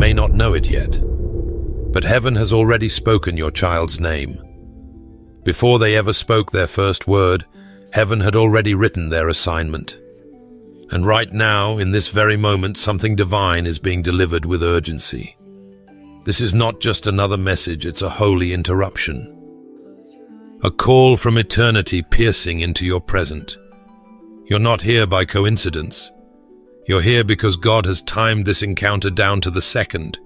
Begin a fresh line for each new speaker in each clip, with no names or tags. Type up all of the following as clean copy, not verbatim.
may not know it yet, but heaven has already spoken your child's name. Before they ever spoke their first word, heaven had already written their assignment. And right now, in this very moment, something divine is being delivered with urgency. This is not just another message, it's a holy interruption. A call from eternity piercing into your present. You're not here by coincidence. You're here because God has timed this encounter down to the second,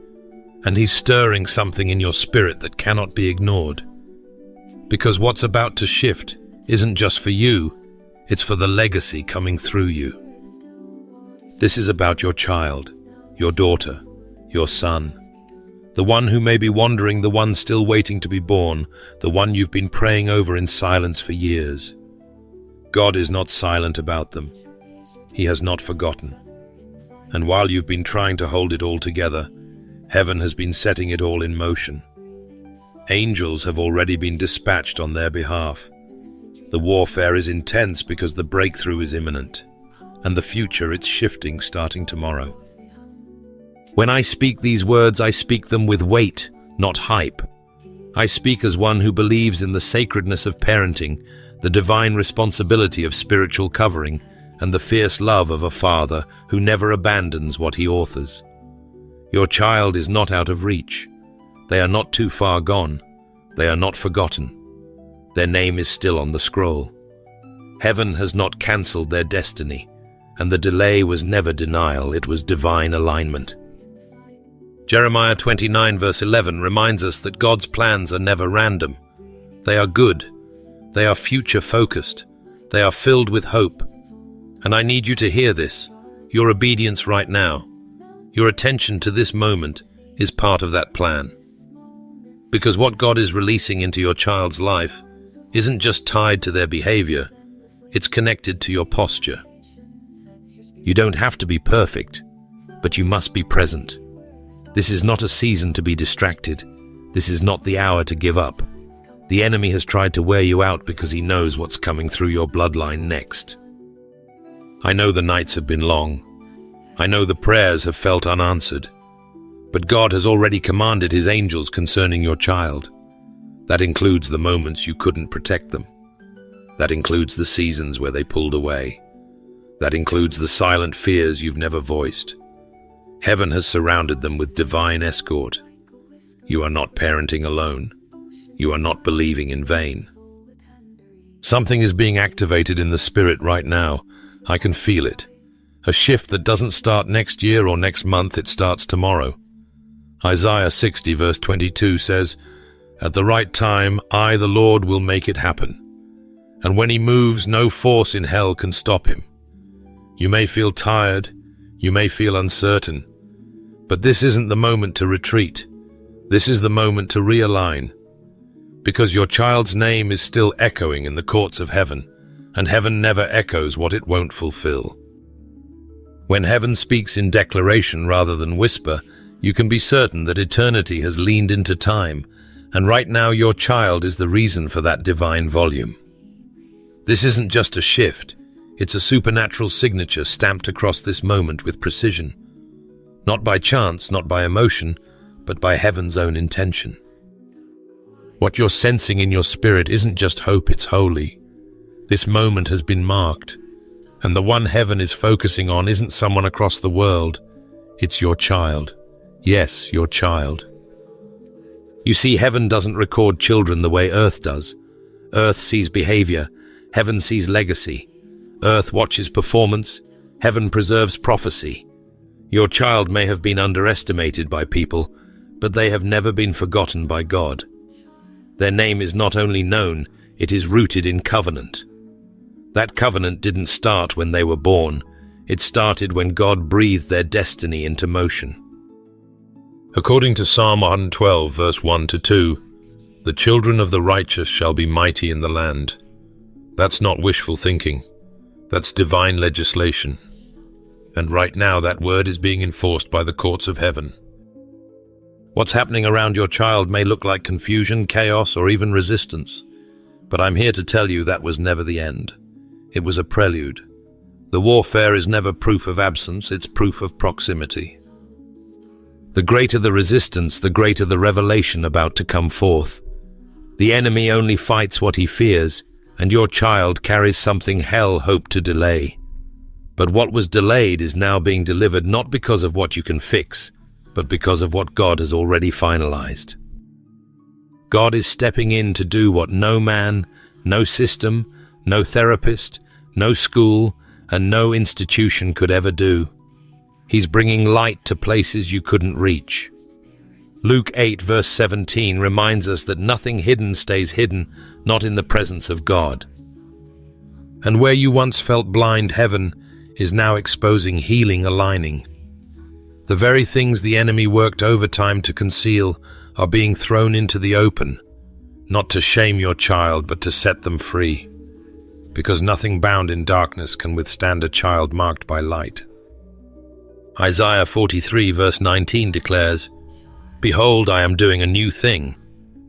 and He's stirring something in your spirit that cannot be ignored. Because what's about to shift isn't just for you, it's for the legacy coming through you. This is about your child, your daughter, your son, the one who may be wandering, the one still waiting to be born, the one you've been praying over in silence for years. God is not silent about them. He has not forgotten. And while you've been trying to hold it all together, heaven has been setting it all in motion. Angels have already been dispatched on their behalf. The warfare is intense because the breakthrough is imminent, and the future it's shifting starting tomorrow. When I speak these words, I speak them with weight, not hype. I speak as one who believes in the sacredness of parenting, the divine responsibility of spiritual covering, and the fierce love of a father who never abandons what he authors. Your child is not out of reach. They are not too far gone. They are not forgotten. Their name is still on the scroll. Heaven has not cancelled their destiny, and the delay was never denial, it was divine alignment. Jeremiah 29 verse 11 reminds us that God's plans are never random. They are good. They are future-focused. They are filled with hope. And I need you to hear this. Your obedience right now, your attention to this moment is part of that plan. Because what God is releasing into your child's life isn't just tied to their behavior, it's connected to your posture. You don't have to be perfect, but you must be present. This is not a season to be distracted. This is not the hour to give up. The enemy has tried to wear you out because he knows what's coming through your bloodline next. I know the nights have been long. I know the prayers have felt unanswered. But God has already commanded His angels concerning your child. That includes the moments you couldn't protect them. That includes the seasons where they pulled away. That includes the silent fears you've never voiced. Heaven has surrounded them with divine escort. You are not parenting alone. You are not believing in vain. Something is being activated in the spirit right now. I can feel it. A shift that doesn't start next year or next month, it starts tomorrow. Isaiah 60 verse 22 says, "At the right time, I, the Lord, will make it happen. And when He moves, no force in hell can stop Him." You may feel tired, you may feel uncertain, but this isn't the moment to retreat. This is the moment to realign. Because your child's name is still echoing in the courts of heaven, and heaven never echoes what it won't fulfill. When heaven speaks in declaration rather than whisper, you can be certain that eternity has leaned into time, and right now your child is the reason for that divine volume. This isn't just a shift, it's a supernatural signature stamped across this moment with precision. Not by chance, not by emotion, but by heaven's own intention. What you're sensing in your spirit isn't just hope, it's holy. This moment has been marked, and the one heaven is focusing on isn't someone across the world, it's your child. Yes, your child. You see, heaven doesn't record children the way earth does. Earth sees behavior, heaven sees legacy. Earth watches performance, heaven preserves prophecy. Your child may have been underestimated by people, but they have never been forgotten by God. Their name is not only known, it is rooted in covenant. That covenant didn't start when they were born, it started when God breathed their destiny into motion. According to Psalm 112, verse 1-2, "The children of the righteous shall be mighty in the land." That's not wishful thinking. That's divine legislation. And right now that word is being enforced by the courts of heaven. What's happening around your child may look like confusion, chaos, or even resistance. But I'm here to tell you that was never the end. It was a prelude. The warfare is never proof of absence, it's proof of proximity. The greater the resistance, the greater the revelation about to come forth. The enemy only fights what he fears, and your child carries something hell hoped to delay. But what was delayed is now being delivered not because of what you can fix, but because of what God has already finalized. God is stepping in to do what no man, no system, no therapist, no school, and no institution could ever do. He's bringing light to places you couldn't reach. Luke 8 verse 17 reminds us that nothing hidden stays hidden, not in the presence of God. And where you once felt blind, heaven is now exposing healing, aligning. The very things the enemy worked overtime to conceal are being thrown into the open, not to shame your child, but to set them free. Because nothing bound in darkness can withstand a child marked by light. Isaiah 43 verse 19 declares, "Behold, I am doing a new thing.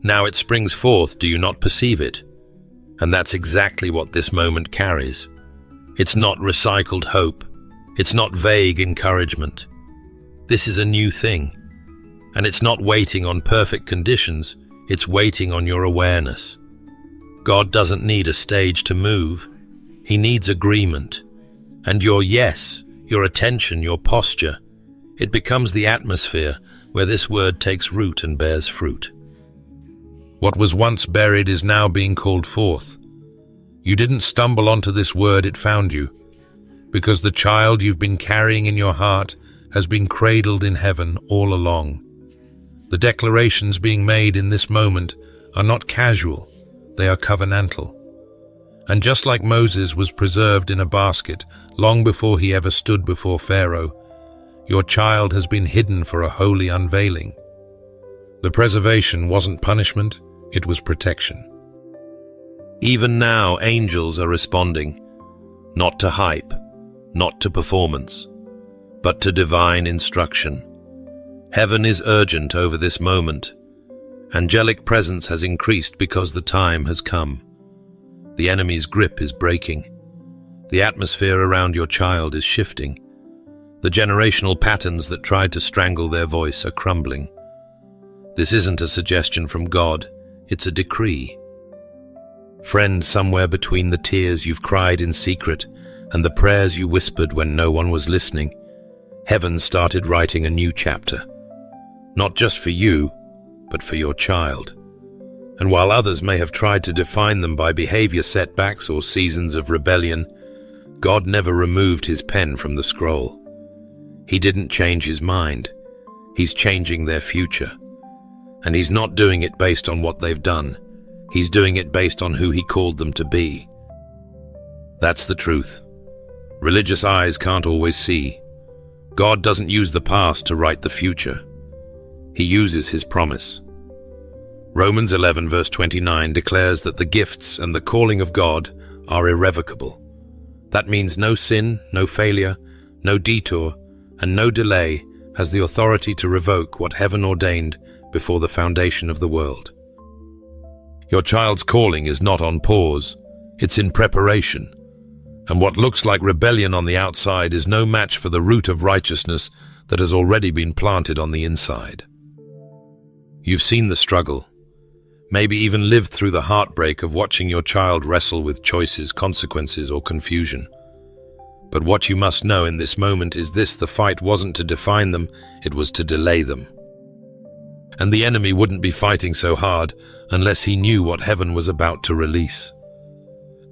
Now it springs forth, do you not perceive it?" And that's exactly what this moment carries. It's not recycled hope. It's not vague encouragement. This is a new thing. And it's not waiting on perfect conditions, it's waiting on your awareness. God doesn't need a stage to move. He needs agreement. And your yes, your attention, your posture, it becomes the atmosphere where this word takes root and bears fruit. What was once buried is now being called forth. You didn't stumble onto this word, it found you, because the child you've been carrying in your heart has been cradled in heaven all along. The declarations being made in this moment are not casual, they are covenantal. And just like Moses was preserved in a basket long before he ever stood before Pharaoh, your child has been hidden for a holy unveiling. The preservation wasn't punishment, it was protection. Even now, angels are responding, not to hype, not to performance, but to divine instruction. Heaven is urgent over this moment. Angelic presence has increased because the time has come. The enemy's grip is breaking. The atmosphere around your child is shifting. The generational patterns that tried to strangle their voice are crumbling. This isn't a suggestion from God, it's a decree. Friend, somewhere between the tears you've cried in secret and the prayers you whispered when no one was listening, heaven started writing a new chapter. Not just for you, but for your child. And while others may have tried to define them by behavior setbacks or seasons of rebellion, God never removed his pen from the scroll. He didn't change his mind. He's changing their future. And he's not doing it based on what they've done. He's doing it based on who he called them to be. That's the truth. Religious eyes can't always see. God doesn't use the past to write the future. He uses his promise. Romans 11 verse 29 declares that the gifts and the calling of God are irrevocable. That means no sin, no failure, no detour, and no delay has the authority to revoke what heaven ordained before the foundation of the world. Your child's calling is not on pause, it's in preparation. And what looks like rebellion on the outside is no match for the root of righteousness that has already been planted on the inside. You've seen the struggle, maybe even lived through the heartbreak of watching your child wrestle with choices, consequences, or confusion. But what you must know in this moment is this: the fight wasn't to define them, it was to delay them. And the enemy wouldn't be fighting so hard unless he knew what heaven was about to release.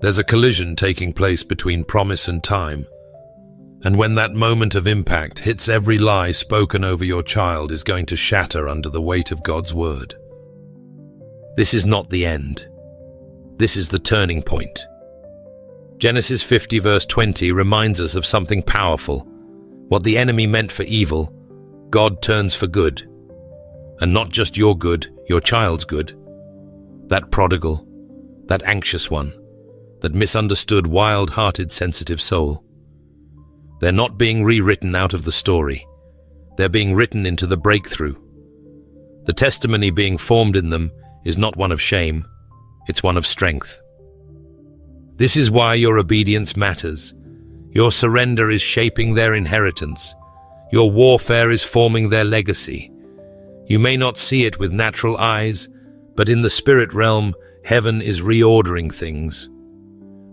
There's a collision taking place between promise and time. And when that moment of impact hits, every lie spoken over your child is going to shatter under the weight of God's word. This is not the end. This is the turning point. Genesis 50 verse 20 reminds us of something powerful. What the enemy meant for evil, God turns for good. And not just your good, your child's good. That prodigal, that anxious one, that misunderstood, wild-hearted, sensitive soul. They're not being rewritten out of the story. They're being written into the breakthrough. The testimony being formed in them is not one of shame, it's one of strength. This is why your obedience matters. Your surrender is shaping their inheritance. Your warfare is forming their legacy. You may not see it with natural eyes, but in the spirit realm, heaven is reordering things.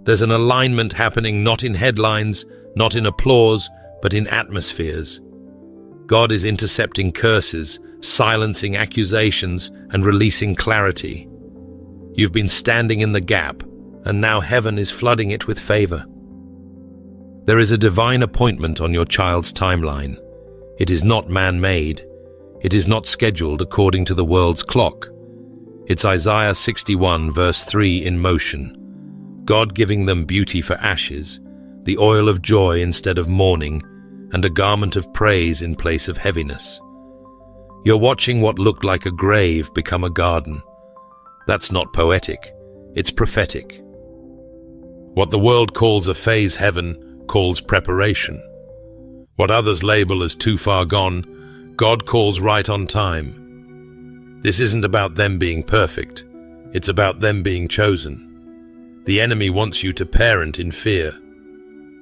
There's an alignment happening not in headlines, not in applause, but in atmospheres. God is intercepting curses, silencing accusations, and releasing clarity. You've been standing in the gap, and now heaven is flooding it with favor. There is a divine appointment on your child's timeline. It is not man-made. It is not scheduled according to the world's clock. It's Isaiah 61 verse 3 in motion. God giving them beauty for ashes, the oil of joy instead of mourning, and a garment of praise in place of heaviness. You're watching what looked like a grave become a garden. That's not poetic, it's prophetic. What the world calls a phase, heaven calls preparation. What others label as too far gone, God calls right on time. This isn't about them being perfect, it's about them being chosen. The enemy wants you to parent in fear,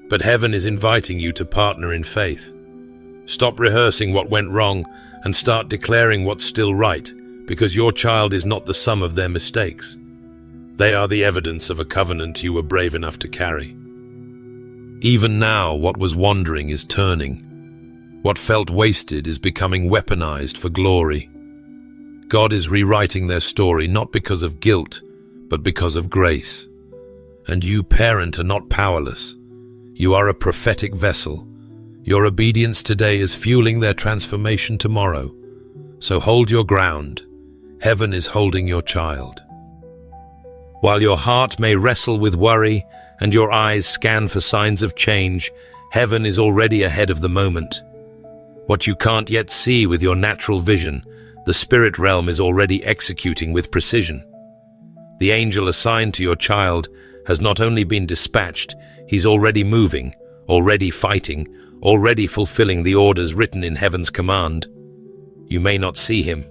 but heaven is inviting you to partner in faith. Stop rehearsing what went wrong and start declaring what's still right, because your child is not the sum of their mistakes. They are the evidence of a covenant you were brave enough to carry. Even now, what was wandering is turning. What felt wasted is becoming weaponized for glory. God is rewriting their story not because of guilt, but because of grace. And you, parent, are not powerless. You are a prophetic vessel. Your obedience today is fueling their transformation tomorrow. So hold your ground. Heaven is holding your child. While your heart may wrestle with worry and your eyes scan for signs of change, heaven is already ahead of the moment. What you can't yet see with your natural vision, the spirit realm is already executing with precision. The angel assigned to your child has not only been dispatched, he's already moving, already fighting, already fulfilling the orders written in heaven's command. You may not see him,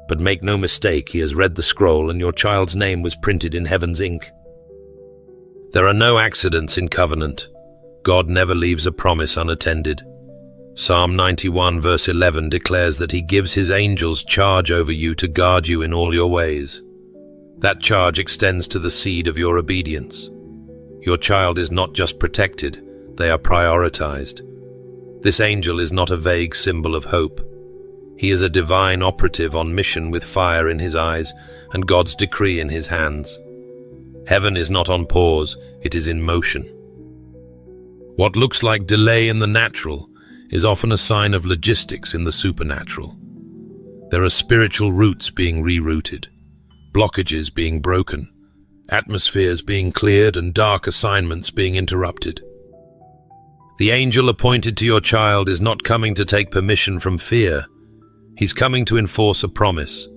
but make no mistake, he has read the scroll and your child's name was printed in heaven's ink. There are no accidents in covenant. God never leaves a promise unattended. Psalm 91 verse 11 declares that he gives his angels charge over you to guard you in all your ways. That charge extends to the seed of your obedience. Your child is not just protected, they are prioritized. This angel is not a vague symbol of hope. He is a divine operative on mission with fire in his eyes and God's decree in his hands. Heaven is not on pause, it is in motion. What looks like delay in the natural is often a sign of logistics in the supernatural. There are spiritual roots being rerouted, blockages being broken, atmospheres being cleared, and dark assignments being interrupted. The angel appointed to your child is not coming to take permission from fear. He's coming to enforce a promise.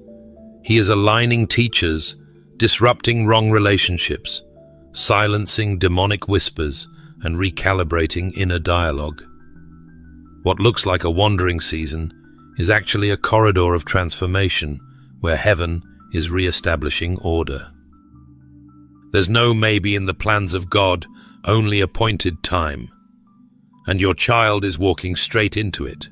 He is aligning teachers, disrupting wrong relationships, silencing demonic whispers, and recalibrating inner dialogue. What looks like a wandering season is actually a corridor of transformation where heaven is re-establishing order. There's no maybe in the plans of God, only appointed time. And your child is walking straight into it.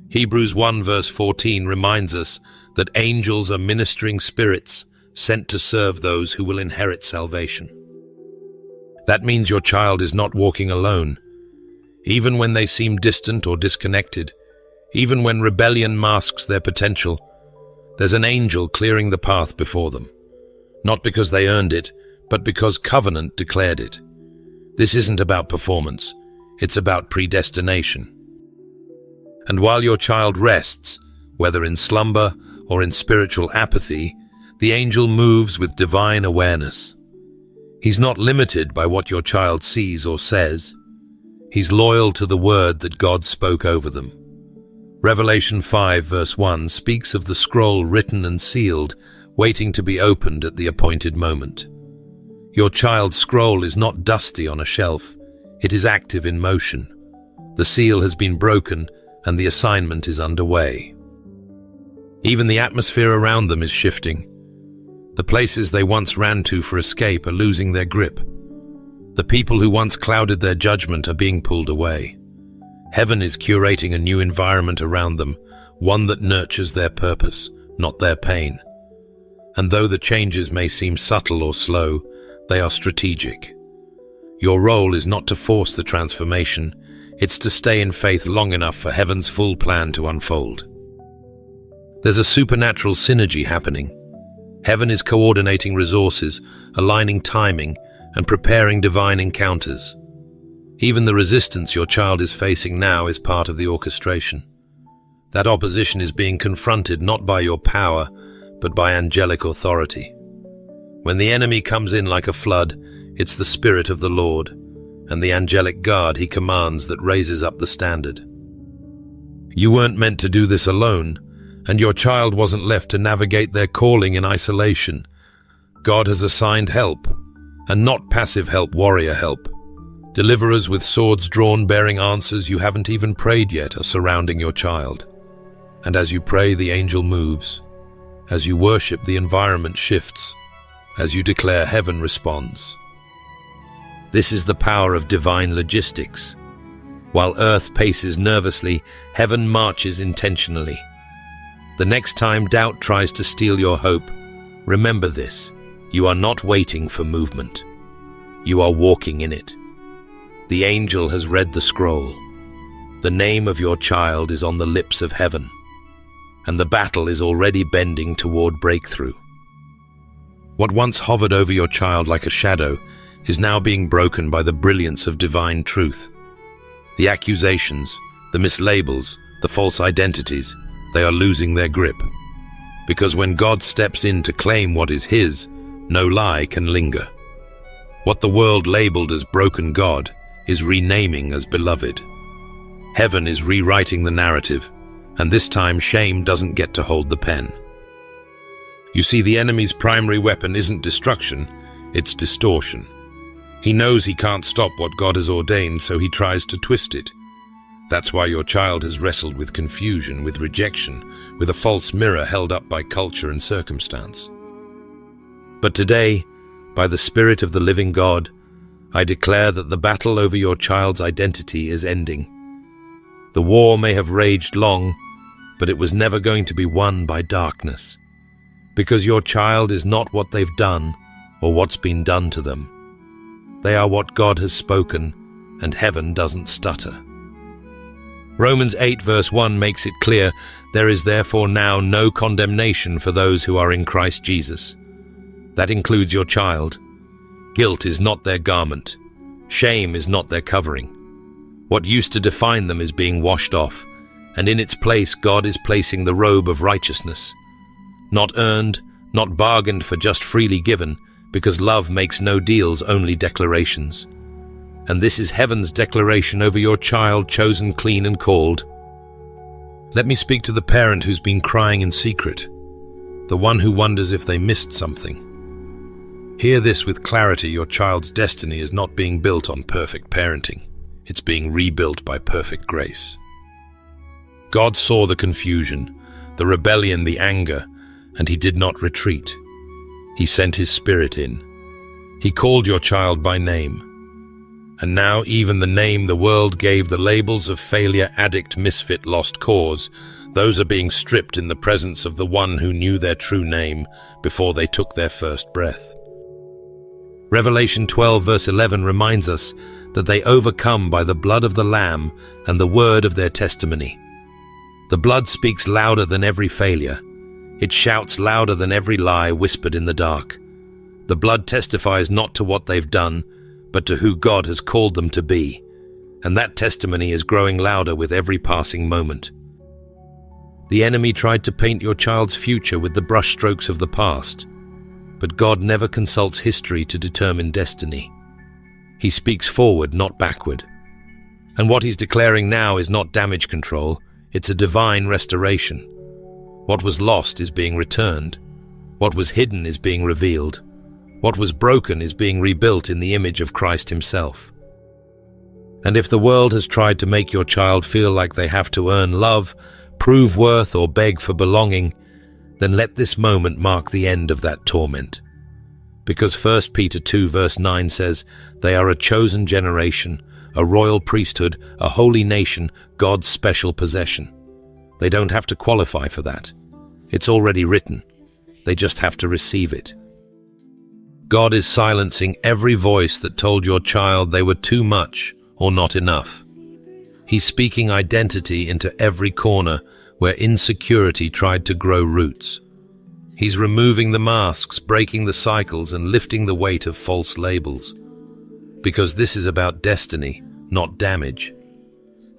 Hebrews 1 verse 14 reminds us that angels are ministering spirits sent to serve those who will inherit salvation. That means your child is not walking alone. Even when they seem distant or disconnected, even when rebellion masks their potential, there's an angel clearing the path before them. Not because they earned it, but because covenant declared it. This isn't about performance, it's about predestination. And while your child rests, whether in slumber or in spiritual apathy, the angel moves with divine awareness. He's not limited by what your child sees or says. He's loyal to the word that God spoke over them. Revelation 5 verse 1 speaks of the scroll written and sealed, waiting to be opened at the appointed moment. Your child's scroll is not dusty on a shelf. It is active in motion. The seal has been broken and the assignment is underway. Even the atmosphere around them is shifting. The places they once ran to for escape are losing their grip. The people who once clouded their judgment are being pulled away. Heaven is curating a new environment around them, one that nurtures their purpose, not their pain. And though the changes may seem subtle or slow, they are strategic. Your role is not to force the transformation, it's to stay in faith long enough for heaven's full plan to unfold. There's a supernatural synergy happening. Heaven is coordinating resources, aligning timing, and preparing divine encounters. Even the resistance your child is facing now is part of the orchestration. That opposition is being confronted not by your power, but by angelic authority. When the enemy comes in like a flood, it's the Spirit of the Lord, and the angelic guard he commands that raises up the standard. You weren't meant to do this alone, and your child wasn't left to navigate their calling in isolation. God has assigned help, and not passive help, warrior help. Deliverers with swords drawn bearing answers you haven't even prayed yet are surrounding your child. And as you pray, the angel moves. As you worship, the environment shifts. As you declare, heaven responds. This is the power of divine logistics. While earth paces nervously, heaven marches intentionally. The next time doubt tries to steal your hope, remember this: you are not waiting for movement. You are walking in it. The angel has read the scroll. The name of your child is on the lips of heaven, and the battle is already bending toward breakthrough. What once hovered over your child like a shadow is now being broken by the brilliance of divine truth. The accusations, the mislabels, the false identities, they are losing their grip. Because when God steps in to claim what is his, no lie can linger. What the world labeled as broken God is renaming as beloved. Heaven is rewriting the narrative, and this time shame doesn't get to hold the pen. You see, the enemy's primary weapon isn't destruction, it's distortion. He knows he can't stop what God has ordained, so he tries to twist it. That's why your child has wrestled with confusion, with rejection, with a false mirror held up by culture and circumstance. But today, by the Spirit of the living God, I declare that the battle over your child's identity is ending. The war may have raged long, but it was never going to be won by darkness. Because your child is not what they've done or what's been done to them. They are what God has spoken, and heaven doesn't stutter. Romans 8 verse 1 makes it clear, there is therefore now no condemnation for those who are in Christ Jesus. That includes your child. Guilt is not their garment. Shame is not their covering. What used to define them is being washed off, and in its place God is placing the robe of righteousness. Not earned, not bargained for, just freely given, because love makes no deals, only declarations. And this is heaven's declaration over your child, chosen, clean and called. Let me speak to the parent who's been crying in secret, the one who wonders if they missed something. Hear this with clarity: your child's destiny is not being built on perfect parenting. It's being rebuilt by perfect grace. God saw the confusion, the rebellion, the anger, and he did not retreat. He sent his Spirit in. He called your child by name. And now even the name the world gave, the labels of failure, addict, misfit, lost cause, those are being stripped in the presence of the one who knew their true name before they took their first breath. Revelation 12 verse 11 reminds us that they overcome by the blood of the Lamb and the word of their testimony. The blood speaks louder than every failure. It shouts louder than every lie whispered in the dark. The blood testifies not to what they've done, but to who God has called them to be. And that testimony is growing louder with every passing moment. The enemy tried to paint your child's future with the brushstrokes of the past. But God never consults history to determine destiny. He speaks forward, not backward. And what he's declaring now is not damage control, it's a divine restoration. What was lost is being returned. What was hidden is being revealed. What was broken is being rebuilt in the image of Christ himself. And if the world has tried to make your child feel like they have to earn love, prove worth, or beg for belonging, then let this moment mark the end of that torment. Because 1 Peter 2 verse 9 says, "They are a chosen generation, a royal priesthood, a holy nation, God's special possession." They don't have to qualify for that. It's already written. They just have to receive it. God is silencing every voice that told your child they were too much or not enough. He's speaking identity into every corner where insecurity tried to grow roots. He's removing the masks, breaking the cycles, and lifting the weight of false labels. Because this is about destiny, not damage.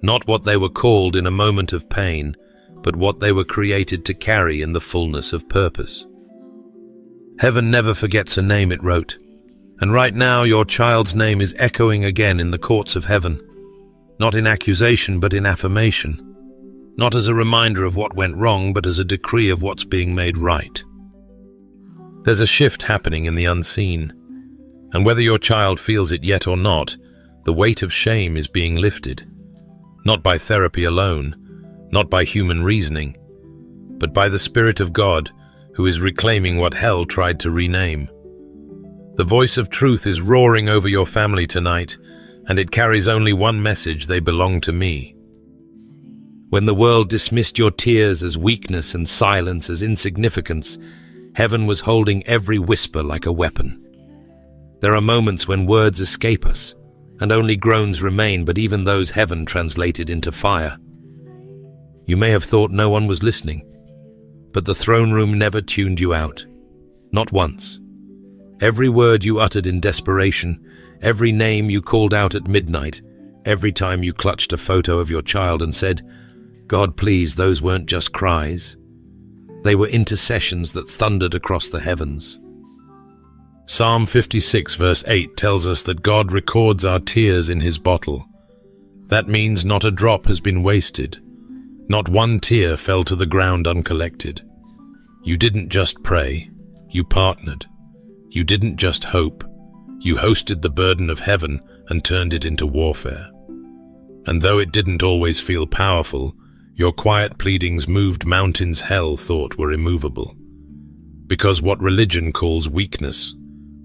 Not what they were called in a moment of pain, but what they were created to carry in the fullness of purpose. Heaven never forgets a name it wrote. And right now your child's name is echoing again in the courts of heaven. Not in accusation, but in affirmation. Not as a reminder of what went wrong, but as a decree of what's being made right. There's a shift happening in the unseen. And whether your child feels it yet or not, the weight of shame is being lifted. Not by therapy alone, not by human reasoning, but by the Spirit of God, who is reclaiming what hell tried to rename. The voice of truth is roaring over your family tonight, and it carries only one message: they belong to me. When the world dismissed your tears as weakness and silence as insignificance, heaven was holding every whisper like a weapon. There are moments when words escape us, and only groans remain, but even those heaven translated into fire. You may have thought no one was listening, but the throne room never tuned you out. Not once. Every word you uttered in desperation, every name you called out at midnight, every time you clutched a photo of your child and said, "God, please," those weren't just cries. They were intercessions that thundered across the heavens. Psalm 56 verse 8 tells us that God records our tears in his bottle. That means not a drop has been wasted. Not one tear fell to the ground uncollected. You didn't just pray, you partnered. You didn't just hope, you hosted the burden of heaven and turned it into warfare. And though it didn't always feel powerful, your quiet pleadings moved mountains hell thought were immovable. Because what religion calls weakness,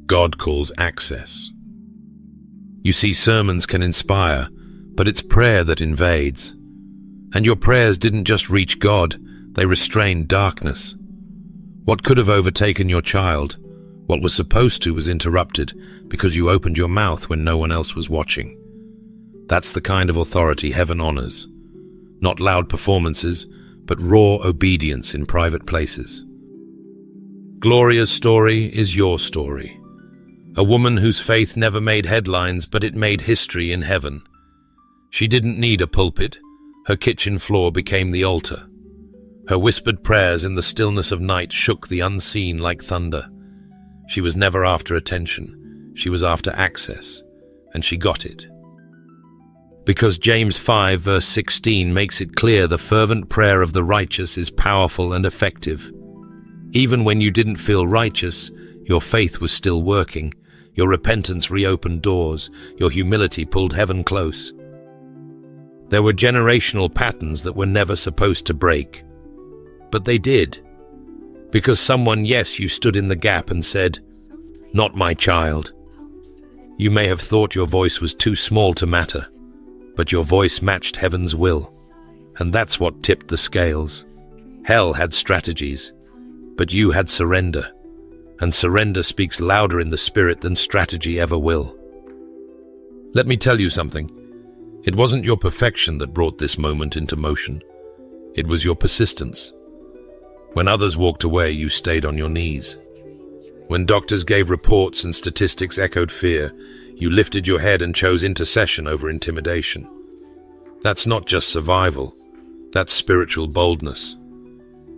God calls access. You see, sermons can inspire, but it's prayer that invades. And your prayers didn't just reach God, they restrained darkness. What could have overtaken your child, what was supposed to, was interrupted because you opened your mouth when no one else was watching. That's the kind of authority heaven honors. Not loud performances, but raw obedience in private places. Gloria's story is your story. A woman whose faith never made headlines, but it made history in heaven. She didn't need a pulpit. Her kitchen floor became the altar. Her whispered prayers in the stillness of night shook the unseen like thunder. She was never after attention. She was after access, and she got it. Because James 5 verse 16 makes it clear the fervent prayer of the righteous is powerful and effective. Even when you didn't feel righteous, your faith was still working. Your repentance reopened doors. Your humility pulled heaven close. There were generational patterns that were never supposed to break. But they did. Because someone, yes, you stood in the gap and said, "Not my child." You may have thought your voice was too small to matter, but your voice matched heaven's will. And that's what tipped the scales. Hell had strategies, but you had surrender. And surrender speaks louder in the spirit than strategy ever will. Let me tell you something. It wasn't your perfection that brought this moment into motion. It was your persistence. When others walked away, you stayed on your knees. When doctors gave reports and statistics echoed fear, you lifted your head and chose intercession over intimidation. That's not just survival. That's spiritual boldness.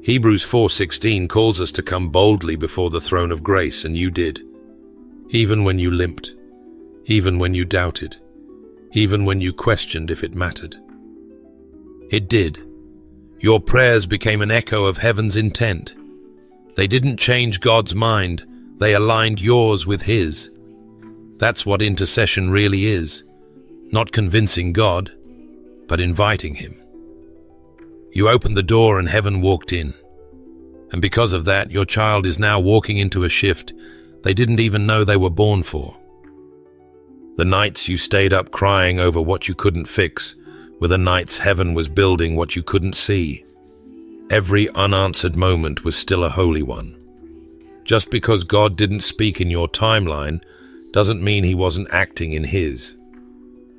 Hebrews 4:16 calls us to come boldly before the throne of grace, and you did. Even when you limped, even when you doubted, even when you questioned if it mattered. It did. Your prayers became an echo of heaven's intent. They didn't change God's mind, they aligned yours with his. That's what intercession really is. Not convincing God, but inviting him. You opened the door and heaven walked in. And because of that, your child is now walking into a shift they didn't even know they were born for. The nights you stayed up crying over what you couldn't fix were the nights heaven was building what you couldn't see. Every unanswered moment was still a holy one. Just because God didn't speak in your timeline doesn't mean he wasn't acting in his.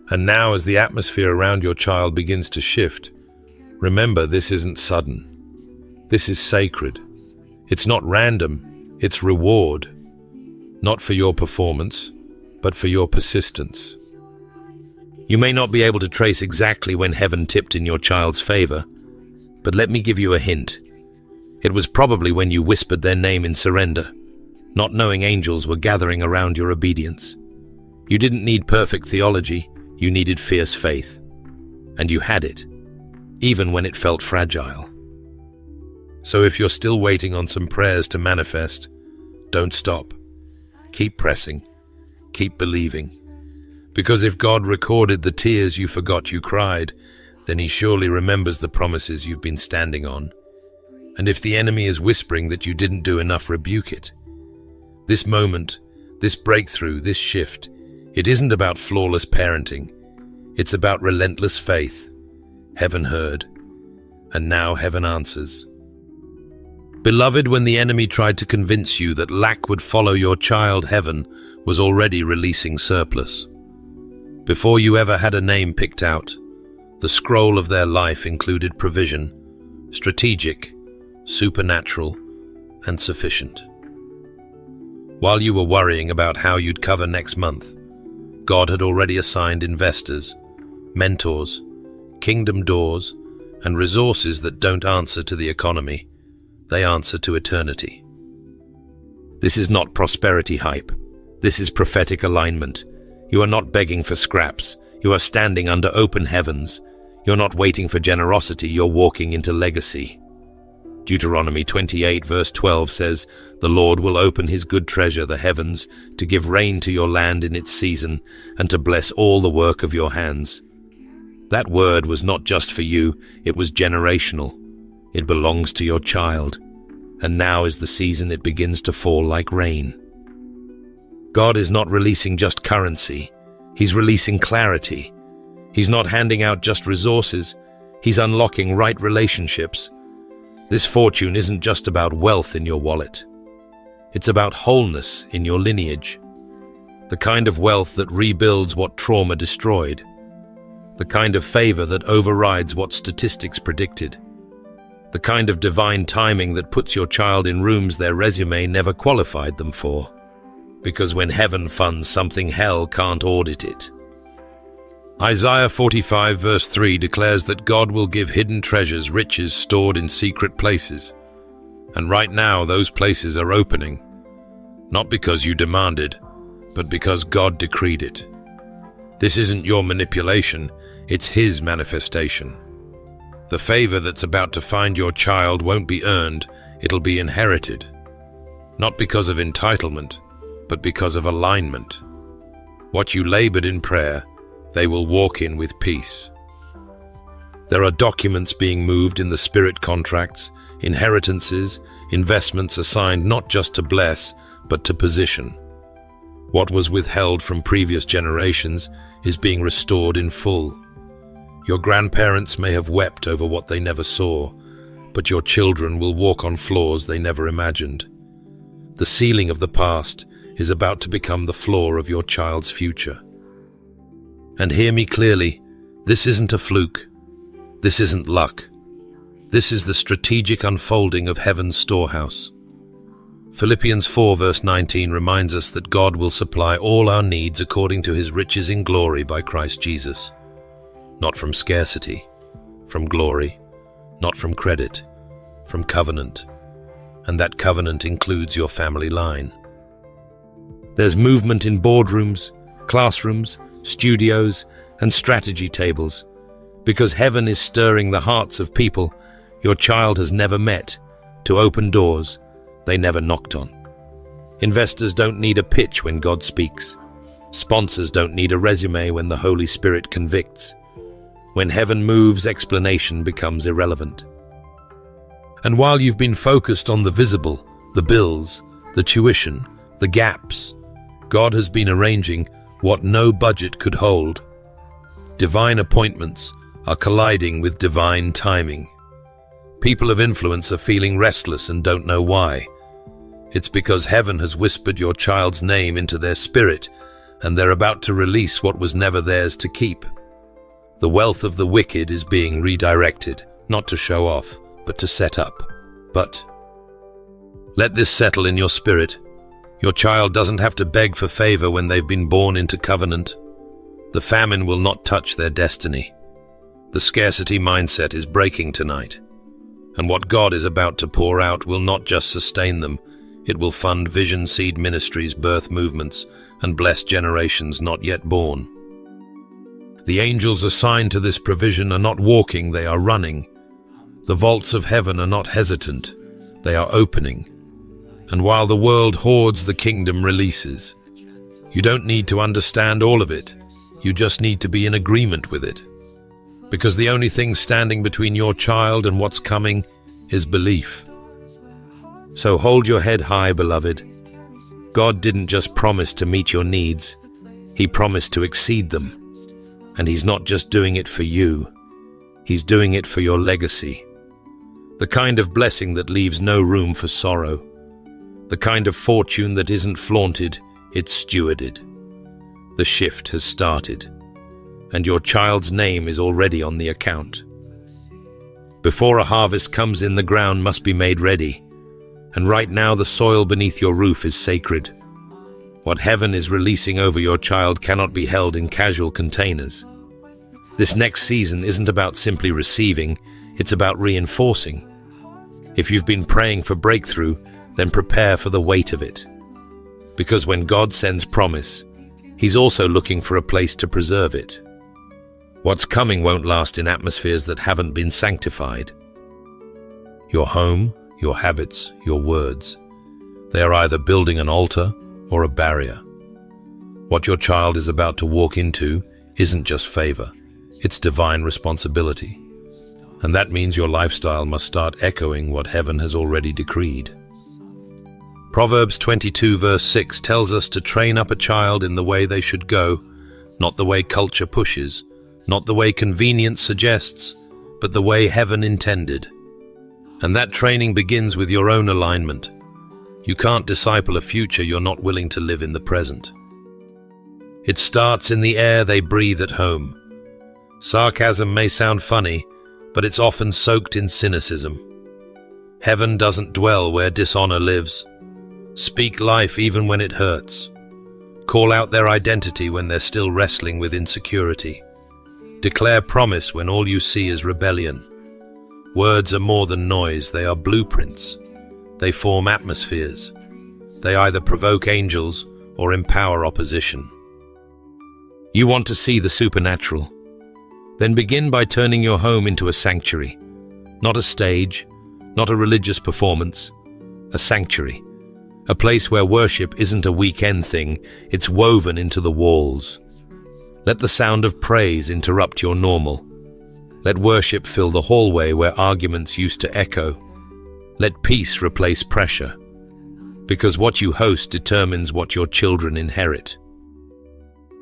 And now, as the atmosphere around your child begins to shift, remember, this isn't sudden. This is sacred. It's not random, it's reward. Not for your performance, but for your persistence. You may not be able to trace exactly when heaven tipped in your child's favor, but let me give you a hint. It was probably when you whispered their name in surrender, not knowing angels were gathering around your obedience. You didn't need perfect theology, you needed fierce faith. And you had it, even when it felt fragile. So if you're still waiting on some prayers to manifest, don't stop. Keep pressing. Keep believing. Because if God recorded the tears you forgot you cried, then he surely remembers the promises you've been standing on. And if the enemy is whispering that you didn't do enough, rebuke it. This moment, this breakthrough, this shift, it isn't about flawless parenting. It's about relentless faith. Heaven heard, and now heaven answers. Beloved, when the enemy tried to convince you that lack would follow your child, heaven was already releasing surplus. Before you ever had a name picked out, the scroll of their life included provision, strategic, supernatural, and sufficient. While you were worrying about how you'd cover next month, God had already assigned investors, mentors, kingdom doors, and resources that don't answer to the economy. They answer to eternity. This is not prosperity hype. This is prophetic alignment. You are not begging for scraps. You are standing under open heavens. You're not waiting for generosity. You're walking into legacy. Deuteronomy 28 verse 12 says, "The Lord will open his good treasure, the heavens, to give rain to your land in its season, and to bless all the work of your hands." That word was not just for you, it was generational. It belongs to your child, and now is the season it begins to fall like rain. God is not releasing just currency, he's releasing clarity. He's not handing out just resources, he's unlocking right relationships. This fortune isn't just about wealth in your wallet. It's about wholeness in your lineage. The kind of wealth that rebuilds what trauma destroyed. The kind of favor that overrides what statistics predicted. The kind of divine timing that puts your child in rooms their resume never qualified them for. Because when heaven funds something, hell can't audit it. Isaiah 45 verse 3 declares that God will give hidden treasures, riches stored in secret places. And right now those places are opening. Not because you demanded, but because God decreed it. This isn't your manipulation, it's his manifestation. The favor that's about to find your child won't be earned, it'll be inherited. Not because of entitlement, but because of alignment. What you labored in prayer, they will walk in with peace. There are documents being moved in the spirit, contracts, inheritances, investments assigned not just to bless, but to position. What was withheld from previous generations is being restored in full. Your grandparents may have wept over what they never saw, but your children will walk on floors they never imagined. The ceiling of the past is about to become the floor of your child's future. And hear me clearly, this isn't a fluke. This isn't luck. This is the strategic unfolding of heaven's storehouse. Philippians 4 verse 19 reminds us that God will supply all our needs according to his riches in glory by Christ Jesus. Not from scarcity, from glory, not from credit, from covenant. And that covenant includes your family line. There's movement in boardrooms, classrooms, studios, and strategy tables, because heaven is stirring the hearts of people your child has never met to open doors they never knocked on. Investors don't need a pitch when God speaks. Sponsors don't need a resume when the Holy Spirit convicts. When heaven moves, explanation becomes irrelevant. And while you've been focused on the visible, the bills, the tuition, The gaps. God has been arranging what no budget could hold. Divine appointments are colliding with divine timing. People of influence are feeling restless and don't know why. It's because heaven has whispered your child's name into their spirit, and they're about to release what was never theirs to keep. The wealth of the wicked is being redirected, not to show off, but to set up. But let this settle in your spirit. Your child doesn't have to beg for favor when they've been born into covenant. The famine will not touch their destiny. The scarcity mindset is breaking tonight. And what God is about to pour out will not just sustain them, it will fund Vision Seed Ministries' birth movements and bless generations not yet born. The angels assigned to this provision are not walking, they are running. The vaults of heaven are not hesitant, they are opening. And while the world hoards, the kingdom releases. You don't need to understand all of it, you just need to be in agreement with it. Because the only thing standing between your child and what's coming is belief. So hold your head high, beloved. God didn't just promise to meet your needs, He promised to exceed them. And He's not just doing it for you, He's doing it for your legacy. The kind of blessing that leaves no room for sorrow. The kind of fortune that isn't flaunted, it's stewarded. The shift has started, and your child's name is already on the account. Before a harvest comes in, the ground must be made ready, and right now the soil beneath your roof is sacred. What heaven is releasing over your child cannot be held in casual containers. This next season isn't about simply receiving, it's about reinforcing. If you've been praying for breakthrough, then prepare for the weight of it. Because when God sends promise, He's also looking for a place to preserve it. What's coming won't last in atmospheres that haven't been sanctified. Your home, your habits, your words, they are either building an altar or a barrier. What your child is about to walk into isn't just favor, it's divine responsibility. And that means your lifestyle must start echoing what heaven has already decreed. Proverbs 22 verse 6 tells us to train up a child in the way they should go, not the way culture pushes, not the way convenience suggests, but the way heaven intended. And that training begins with your own alignment. You can't disciple a future you're not willing to live in the present. It starts in the air they breathe at home. Sarcasm may sound funny, but it's often soaked in cynicism. Heaven doesn't dwell where dishonor lives. Speak life even when it hurts. Call out their identity when they're still wrestling with insecurity. Declare promise when all you see is rebellion. Words are more than noise, they are blueprints. They form atmospheres. They either provoke angels or empower opposition. You want to see the supernatural? Then begin by turning your home into a sanctuary. Not a stage, not a religious performance, a sanctuary. A place where worship isn't a weekend thing, it's woven into the walls. Let the sound of praise interrupt your normal. Let worship fill the hallway where arguments used to echo. Let peace replace pressure. Because what you host determines what your children inherit.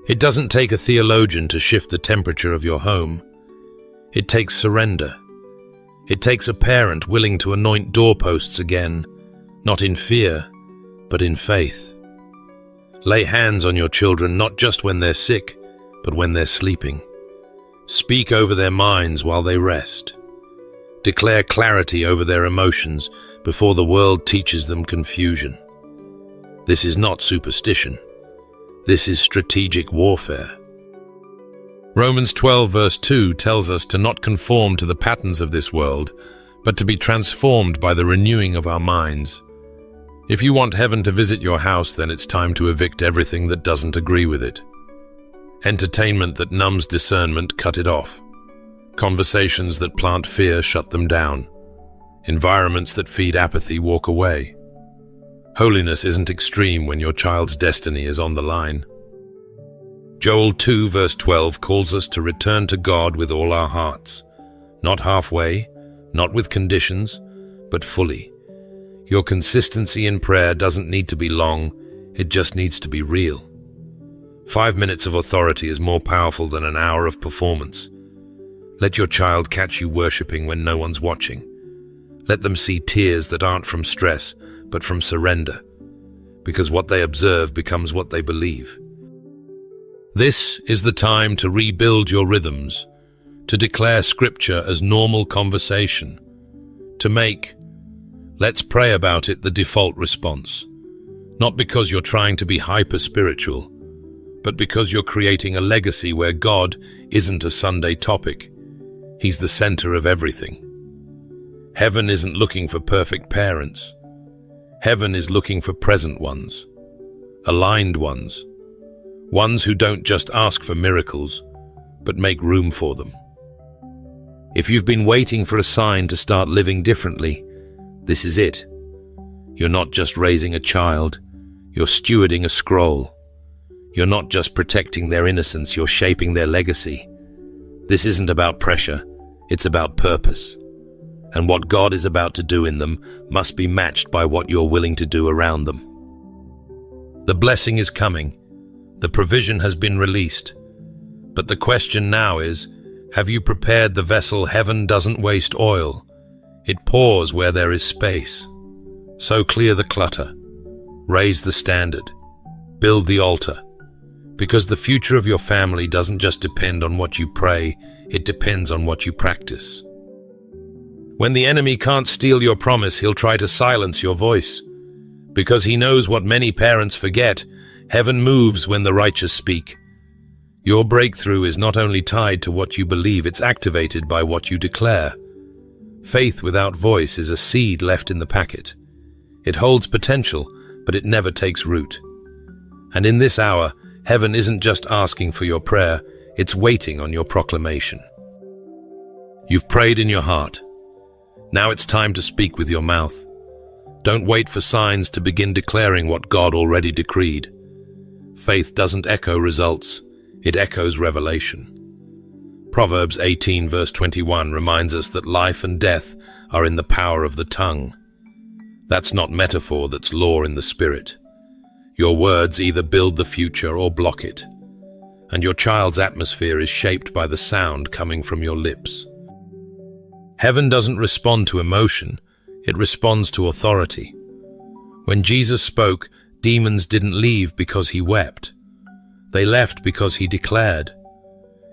It doesn't take a theologian to shift the temperature of your home. It takes surrender. It takes a parent willing to anoint doorposts again, not in fear, but in faith. Lay hands on your children not just when they're sick, but when they're sleeping. Speak over their minds while they rest. Declare clarity over their emotions before the world teaches them confusion. This is not superstition. This is strategic warfare. Romans 12 verse 2 tells us to not conform to the patterns of this world, but to be transformed by the renewing of our minds. If you want heaven to visit your house, then it's time to evict everything that doesn't agree with it. Entertainment that numbs discernment, cut it off. Conversations that plant fear, shut them down. Environments that feed apathy, walk away. Holiness isn't extreme when your child's destiny is on the line. Joel 2 verse 12 calls us to return to God with all our hearts. Not halfway, not with conditions, but fully. Your consistency in prayer doesn't need to be long, It just needs to be real. 5 minutes of authority is more powerful than an hour of performance. Let your child catch you worshipping when no one's watching. Let them see tears that aren't from stress, but from surrender, because what they observe becomes what they believe. This is the time to rebuild your rhythms, to declare scripture as normal conversation, to make "let's pray about it" the default response. Not because you're trying to be hyper-spiritual, but because you're creating a legacy where God isn't a Sunday topic. He's the center of everything. Heaven isn't looking for perfect parents. Heaven is looking for present ones, aligned ones, ones who don't just ask for miracles, but make room for them. If you've been waiting for a sign to start living differently, this is it. You're not just raising a child, you're stewarding a scroll. You're not just protecting their innocence, you're shaping their legacy. This isn't about pressure, it's about purpose. And what God is about to do in them must be matched by what you're willing to do around them. The blessing is coming. The provision has been released. But the question now is, have you prepared the vessel? Heaven doesn't waste oil. It pours where there is space. So clear the clutter. Raise the standard. Build the altar. Because the future of your family doesn't just depend on what you pray, it depends on what you practice. When the enemy can't steal your promise, he'll try to silence your voice. Because he knows what many parents forget, heaven moves when the righteous speak. Your breakthrough is not only tied to what you believe, it's activated by what you declare. Faith without voice is a seed left in the packet. It holds potential, but it never takes root. And in this hour, heaven isn't just asking for your prayer, it's waiting on your proclamation. You've prayed in your heart. Now it's time to speak with your mouth. Don't wait for signs to begin declaring what God already decreed. Faith doesn't echo results, it echoes revelation. Proverbs 18 verse 21 reminds us that life and death are in the power of the tongue. That's not metaphor, that's law in the spirit. Your words either build the future or block it. And your child's atmosphere is shaped by the sound coming from your lips. Heaven doesn't respond to emotion, it responds to authority. When Jesus spoke, demons didn't leave because he wept. They left because he declared.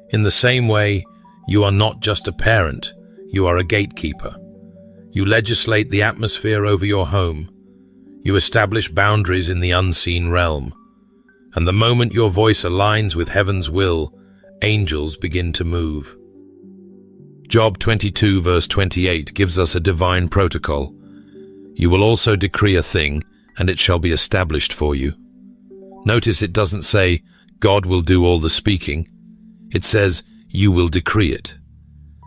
In the same way, you are not just a parent, you are a gatekeeper. You legislate the atmosphere over your home. You establish boundaries in the unseen realm. And the moment your voice aligns with heaven's will, angels begin to move. Job 22 verse 28 gives us a divine protocol. You will also decree a thing, and it shall be established for you. Notice it doesn't say, God will do all the speaking. It says, you will decree it.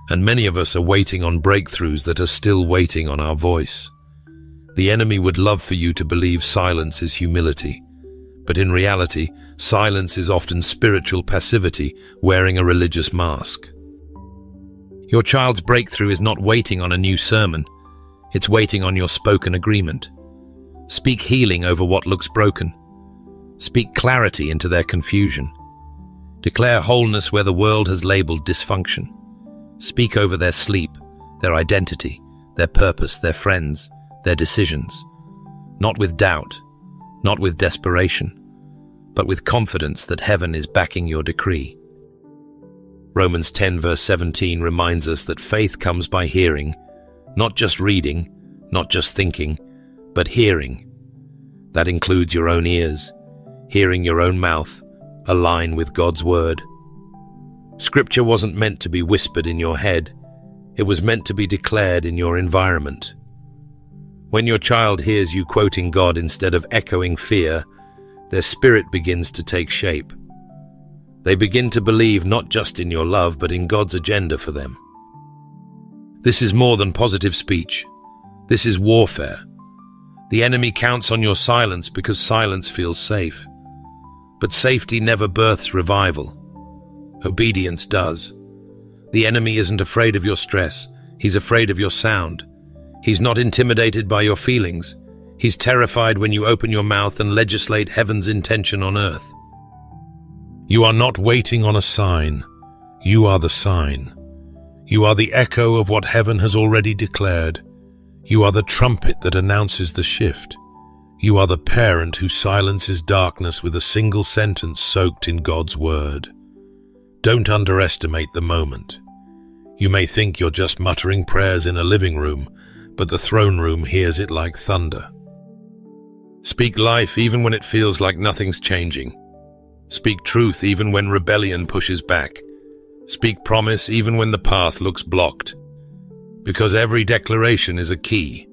And many of us are waiting on breakthroughs that are still waiting on our voice. The enemy would love for you to believe silence is humility. But in reality, silence is often spiritual passivity wearing a religious mask. Your child's breakthrough is not waiting on a new sermon. It's waiting on your spoken agreement. Speak healing over what looks broken. Speak clarity into their confusion. Declare wholeness where the world has labeled dysfunction. Speak over their sleep, their identity, their purpose, their friends, their decisions. Not with doubt, not with desperation, but with confidence that heaven is backing your decree. Romans 10 verse 17 reminds us that faith comes by hearing, not just reading, not just thinking, but hearing. That includes your own ears, hearing your own mouth, align with God's word. Scripture wasn't meant to be whispered in your head, it was meant to be declared in your environment. When your child hears you quoting God instead of echoing fear, their spirit begins to take shape. They begin to believe not just in your love, but in God's agenda for them. This is more than positive speech. This is warfare. The enemy counts on your silence because silence feels safe. But safety never births revival. Obedience does. The enemy isn't afraid of your stress. He's afraid of your sound. He's not intimidated by your feelings. He's terrified when you open your mouth and legislate heaven's intention on earth. You are not waiting on a sign. You are the sign. You are the echo of what heaven has already declared. You are the trumpet that announces the shift. You are the parent who silences darkness with a single sentence soaked in God's word. Don't underestimate the moment. You may think you're just muttering prayers in a living room, but the throne room hears it like thunder. Speak life even when it feels like nothing's changing. Speak truth even when rebellion pushes back. Speak promise even when the path looks blocked. Because every declaration is a key.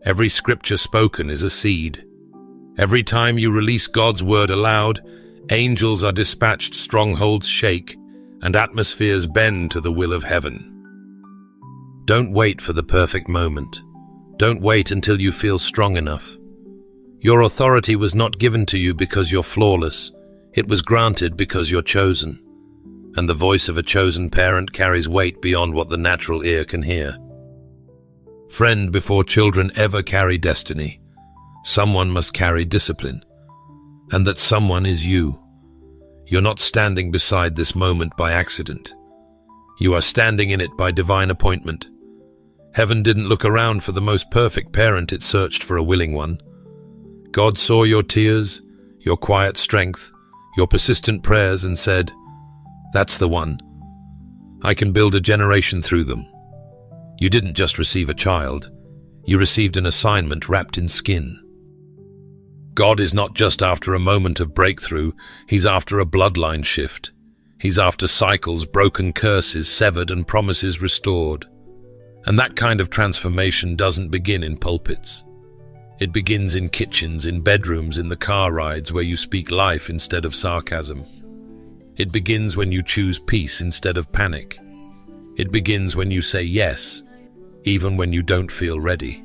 Every scripture spoken is a seed. Every time you release God's word aloud, angels are dispatched, strongholds shake, and atmospheres bend to the will of heaven. Don't wait for the perfect moment. Don't wait until you feel strong enough. Your authority was not given to you because you're flawless. It was granted because you're chosen. And the voice of a chosen parent carries weight beyond what the natural ear can hear. Friend, before children ever carry destiny, someone must carry discipline. And that someone is you. You're not standing beside this moment by accident. You are standing in it by divine appointment. Heaven didn't look around for the most perfect parent, it searched for a willing one. God saw your tears, your quiet strength, your persistent prayers and said, "That's the one. I can build a generation through them." You didn't just receive a child, you received an assignment wrapped in skin. God is not just after a moment of breakthrough, he's after a bloodline shift. He's after cycles, broken curses severed and promises restored. And that kind of transformation doesn't begin in pulpits. It begins in kitchens, in bedrooms, in the car rides where you speak life instead of sarcasm. It begins when you choose peace instead of panic. It begins when you say yes, even when you don't feel ready.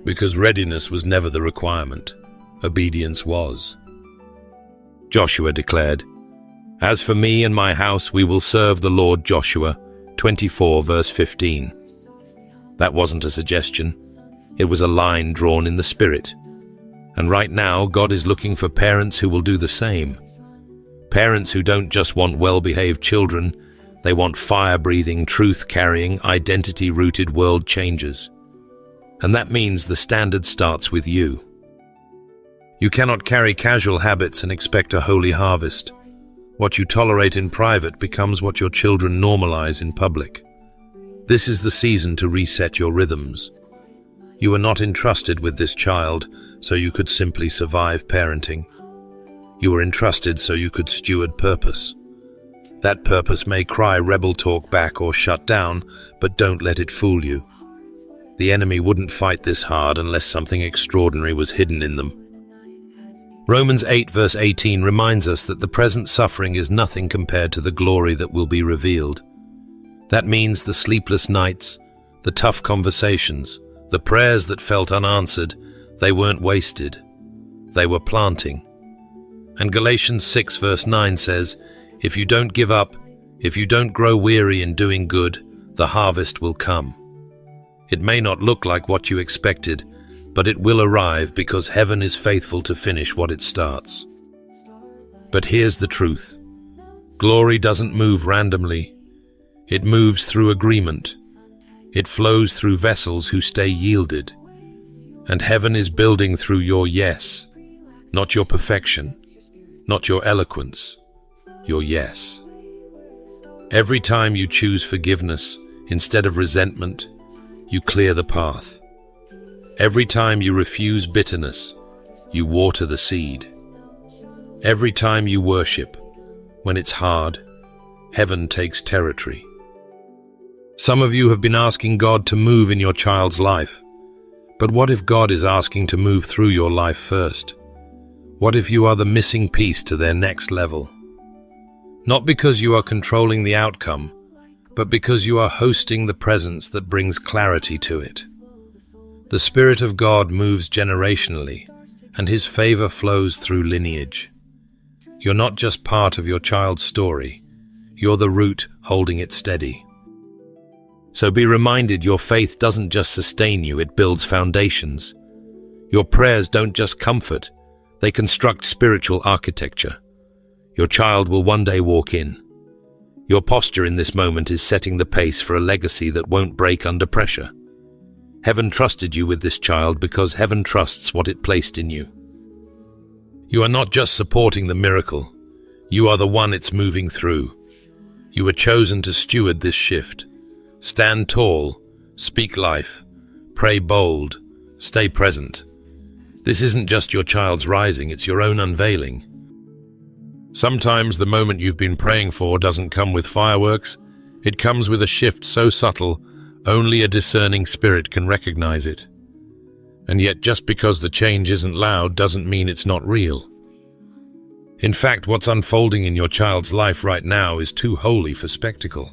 Because readiness was never the requirement. Obedience was. Joshua declared, "As for me and my house, we will serve the Lord." Joshua 24 verse 15. That wasn't a suggestion. It was a line drawn in the spirit. And right now, God is looking for parents who will do the same. Parents who don't just want well-behaved children, they want fire-breathing, truth-carrying, identity-rooted world changers. And that means the standard starts with you. You cannot carry casual habits and expect a holy harvest. What you tolerate in private becomes what your children normalize in public. This is the season to reset your rhythms. You were not entrusted with this child so you could simply survive parenting. You were entrusted so you could steward purpose. That purpose may cry rebel talk back or shut down, but don't let it fool you. The enemy wouldn't fight this hard unless something extraordinary was hidden in them. Romans 8 verse 18 reminds us that the present suffering is nothing compared to the glory that will be revealed. That means the sleepless nights, the tough conversations, the prayers that felt unanswered, they weren't wasted. They were planting. And Galatians 6 verse 9 says, "If you don't give up, if you don't grow weary in doing good, the harvest will come." It may not look like what you expected, but it will arrive because heaven is faithful to finish what it starts. But here's the truth. Glory doesn't move randomly. It moves through agreement. It flows through vessels who stay yielded. And heaven is building through your yes, not your perfection, not your eloquence, your yes. Every time you choose forgiveness instead of resentment, you clear the path. Every time you refuse bitterness, you water the seed. Every time you worship, when it's hard, heaven takes territory. Some of you have been asking God to move in your child's life. But what if God is asking to move through your life first? What if you are the missing piece to their next level? Not because you are controlling the outcome, but because you are hosting the presence that brings clarity to it. The Spirit of God moves generationally, and His favor flows through lineage. You're not just part of your child's story, you're the root holding it steady. So be reminded, your faith doesn't just sustain you, it builds foundations. Your prayers don't just comfort, they construct spiritual architecture. Your child will one day walk in. Your posture in this moment is setting the pace for a legacy that won't break under pressure. Heaven trusted you with this child because heaven trusts what it placed in you. You are not just supporting the miracle, you are the one it's moving through. You were chosen to steward this shift. Stand tall, speak life, pray bold, stay present. This isn't just your child's rising, it's your own unveiling. Sometimes the moment you've been praying for doesn't come with fireworks. It comes with a shift so subtle, only a discerning spirit can recognize it. And yet just because the change isn't loud doesn't mean it's not real. In fact, what's unfolding in your child's life right now is too holy for spectacle.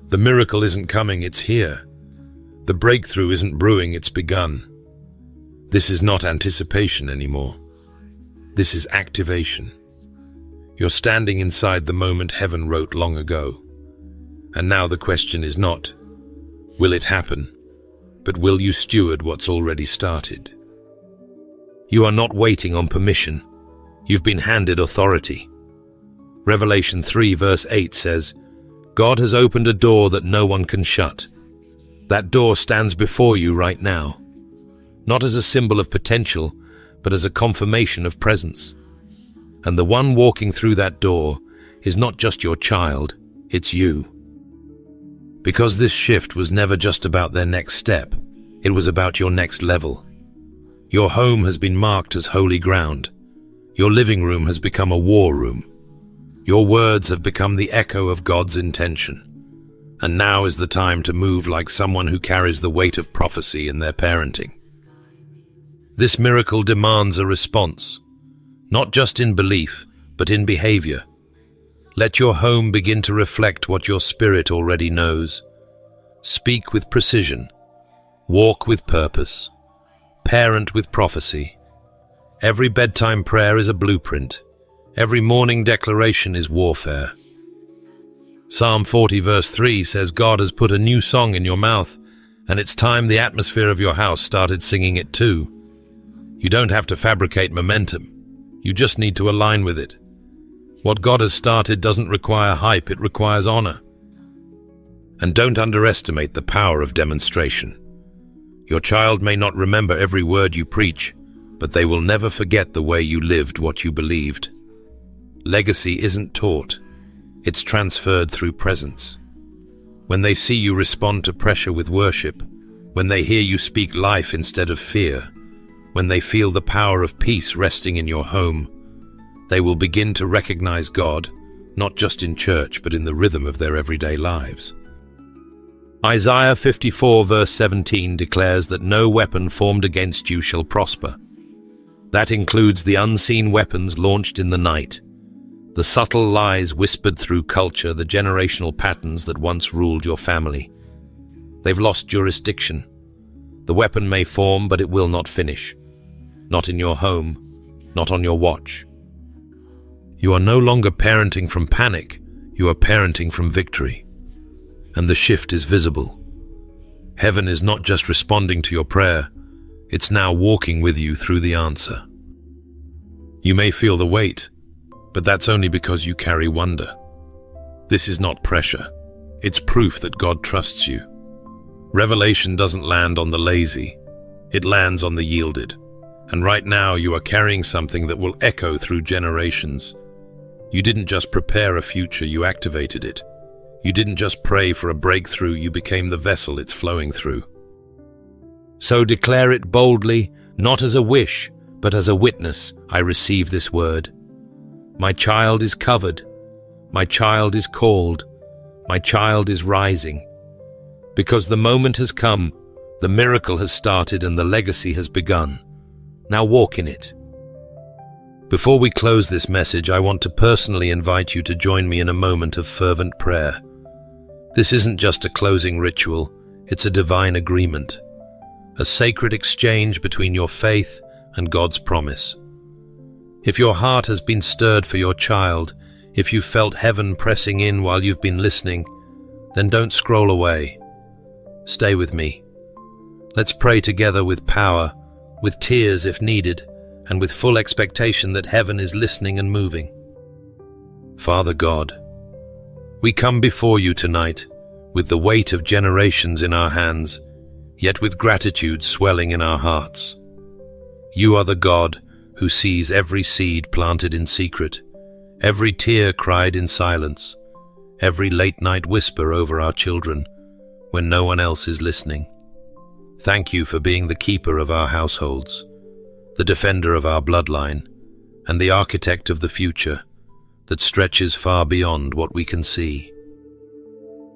The miracle isn't coming, it's here. The breakthrough isn't brewing, it's begun. This is not anticipation anymore. This is activation. You're standing inside the moment heaven wrote long ago. And now the question is not, will it happen? But will you steward what's already started? You are not waiting on permission. You've been handed authority. Revelation 3 verse 8 says, God has opened a door that no one can shut. That door stands before you right now, not as a symbol of potential, but as a confirmation of presence. And the one walking through that door is not just your child, it's you. Because this shift was never just about their next step, it was about your next level. Your home has been marked as holy ground. Your living room has become a war room. Your words have become the echo of God's intention. And now is the time to move like someone who carries the weight of prophecy in their parenting. This miracle demands a response, not just in belief, but in behavior. Let your home begin to reflect what your spirit already knows. Speak with precision. Walk with purpose. Parent with prophecy. Every bedtime prayer is a blueprint. Every morning declaration is warfare. Psalm 40 verse 3 says God has put a new song in your mouth, and it's time the atmosphere of your house started singing it too. You don't have to fabricate momentum. You just need to align with it. What God has started doesn't require hype, it requires honor. And don't underestimate the power of demonstration. Your child may not remember every word you preach, but they will never forget the way you lived what you believed. Legacy isn't taught, it's transferred through presence. When they see you respond to pressure with worship, when they hear you speak life instead of fear, when they feel the power of peace resting in your home, they will begin to recognize God, not just in church, but in the rhythm of their everyday lives. Isaiah 54 verse 17 declares that no weapon formed against you shall prosper. That includes the unseen weapons launched in the night, the subtle lies whispered through culture, the generational patterns that once ruled your family. They've lost jurisdiction. The weapon may form, but it will not finish. Not in your home, not on your watch. You are no longer parenting from panic, you are parenting from victory. And the shift is visible. Heaven is not just responding to your prayer, it's now walking with you through the answer. You may feel the weight, but that's only because you carry wonder. This is not pressure, it's proof that God trusts you. Revelation doesn't land on the lazy, it lands on the yielded. And right now you are carrying something that will echo through generations. You didn't just prepare a future, you activated it. You didn't just pray for a breakthrough, you became the vessel it's flowing through. So declare it boldly, not as a wish, but as a witness. I receive this word. My child is covered. My child is called. My child is rising. Because the moment has come, the miracle has started, and the legacy has begun. Now walk in it. Before we close this message, I want to personally invite you to join me in a moment of fervent prayer. This isn't just a closing ritual, it's a divine agreement, a sacred exchange between your faith and God's promise. If your heart has been stirred for your child, if you've felt heaven pressing in while you've been listening, then don't scroll away. Stay with me. Let's pray together with power, with tears if needed, and with full expectation that heaven is listening and moving. Father God, we come before you tonight with the weight of generations in our hands, yet with gratitude swelling in our hearts. You are the God who sees every seed planted in secret, every tear cried in silence, every late-night whisper over our children when no one else is listening. Thank you for being the keeper of our households, the defender of our bloodline, and the architect of the future that stretches far beyond what we can see.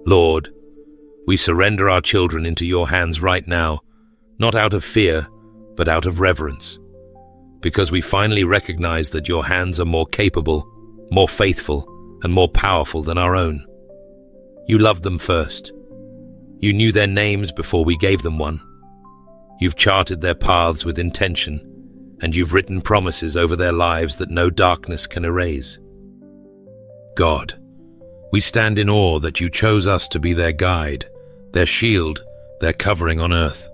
Lord, we surrender our children into your hands right now, not out of fear, but out of reverence, because we finally recognize that your hands are more capable, more faithful, and more powerful than our own. You loved them first. You knew their names before we gave them one. You've charted their paths with intention, and you've written promises over their lives that no darkness can erase. God, we stand in awe that you chose us to be their guide, their shield, their covering on earth.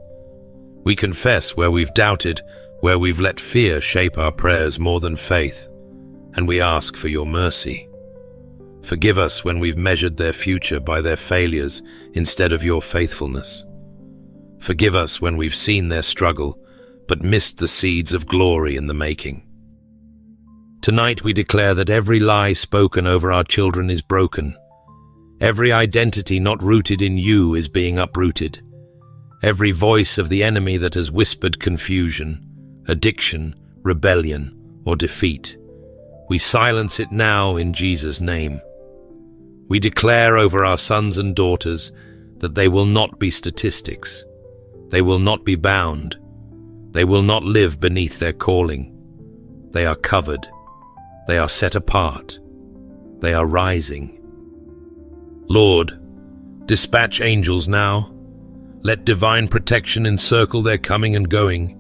We confess where we've doubted, where we've let fear shape our prayers more than faith, and we ask for your mercy. Forgive us when we've measured their future by their failures instead of your faithfulness. Forgive us when we've seen their struggle, but missed the seeds of glory in the making. Tonight we declare that every lie spoken over our children is broken. Every identity not rooted in you is being uprooted. Every voice of the enemy that has whispered confusion, addiction, rebellion, or defeat, we silence it now in Jesus' name. We declare over our sons and daughters that they will not be statistics. They will not be bound. They will not live beneath their calling. They are covered. They are set apart. They are rising. Lord, dispatch angels now. Let divine protection encircle their coming and going.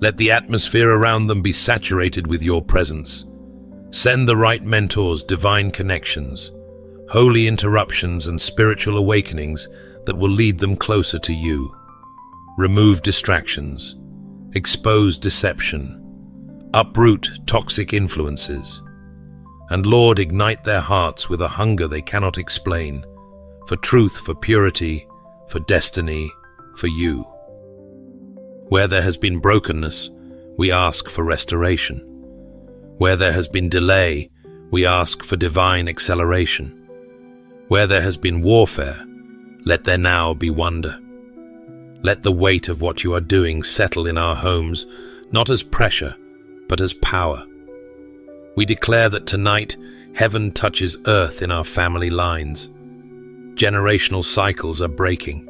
Let the atmosphere around them be saturated with your presence. Send the right mentors, divine connections, holy interruptions and spiritual awakenings that will lead them closer to you. Remove distractions, expose deception, uproot toxic influences, and Lord, ignite their hearts with a hunger they cannot explain, for truth, for purity, for destiny, for you. Where there has been brokenness, we ask for restoration. Where there has been delay, we ask for divine acceleration. Where there has been warfare, let there now be wonder. Let the weight of what you are doing settle in our homes, not as pressure, but as power. We declare that tonight, heaven touches earth in our family lines. Generational cycles are breaking.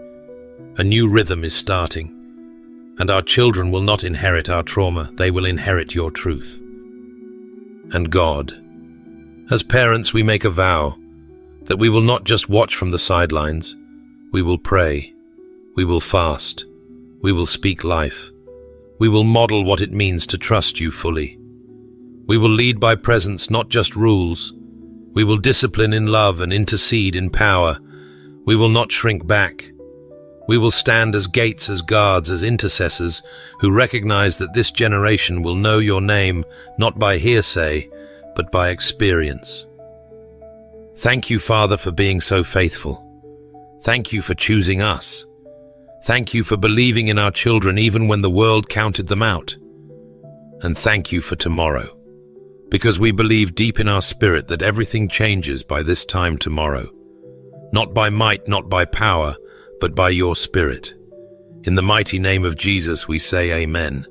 A new rhythm is starting. And our children will not inherit our trauma, they will inherit your truth. And God, as parents, we make a vow that we will not just watch from the sidelines, we will pray, we will fast, we will speak life, we will model what it means to trust you fully. We will lead by presence, not just rules. We will discipline in love and intercede in power. We will not shrink back. We will stand as gates, as guards, as intercessors who recognize that this generation will know your name not by hearsay, but by experience. Thank you, Father, for being so faithful. Thank you for choosing us. Thank you for believing in our children even when the world counted them out. And thank you for tomorrow, because we believe deep in our spirit that everything changes by this time tomorrow. Not by might, not by power, but by your Spirit. In the mighty name of Jesus, we say amen.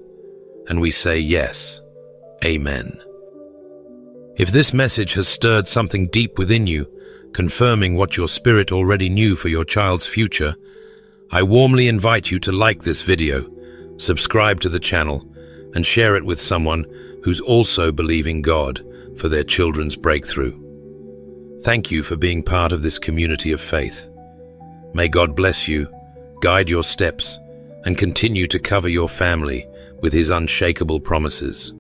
And we say yes, amen. If this message has stirred something deep within you, confirming what your spirit already knew for your child's future, I warmly invite you to like this video, subscribe to the channel, and share it with someone who's also believing God for their children's breakthrough. Thank you for being part of this community of faith. May God bless you, guide your steps, and continue to cover your family with His unshakable promises.